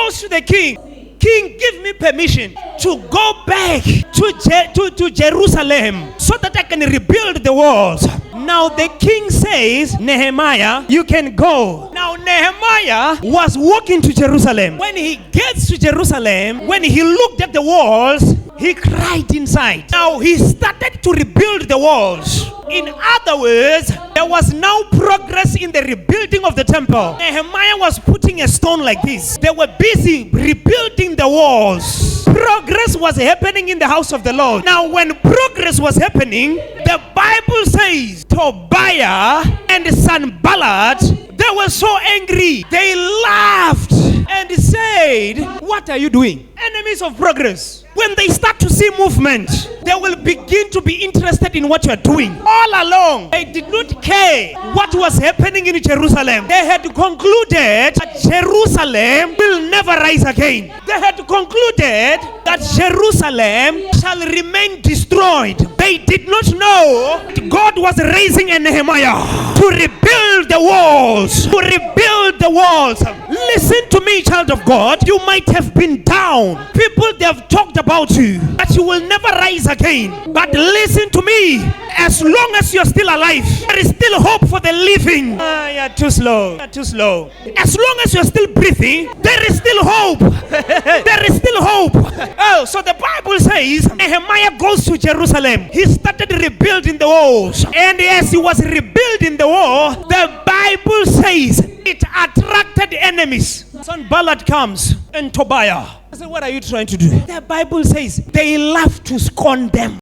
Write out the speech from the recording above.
goes to the king. King, give me permission to go back to Jerusalem so that I can rebuild the walls. Now the king says, Nehemiah, you can go. Now Nehemiah was walking to Jerusalem. When he gets to Jerusalem, when he looked at the walls, he cried inside. Now he started to rebuild the walls. In other words, there was now progress in the rebuilding of the temple. Nehemiah was putting a stone like this. They were busy rebuilding the walls. Progress was happening in the house of the Lord. Now when progress was happening, the Bible says Tobiah and Sanballat, they were so angry. They laughed and said, what are you doing? Enemies of progress. When they start to see movement, they will begin to be interested in what you are doing. All along, they did not care what was happening in Jerusalem. They had concluded that Jerusalem will never rise again. They had concluded that Jerusalem shall remain destroyed. They did not know that God was raising a Nehemiah to rebuild the walls. To rebuild the walls. Listen to me, child of God. You might have been down. People, they have talked about you, that you will never rise again. But listen to me. As long as you're still alive, there is still hope for the living. You're too slow. You're too slow. As long as you're still breathing, there is still hope. There is still hope. Oh, so the Bible says Nehemiah goes to Jerusalem. He started rebuilding the walls. And as he was rebuilding the wall, the Bible says it attracted enemies. Sanballat comes and Tobiah. I said, what are you trying to do? The Bible says they love to scorn them.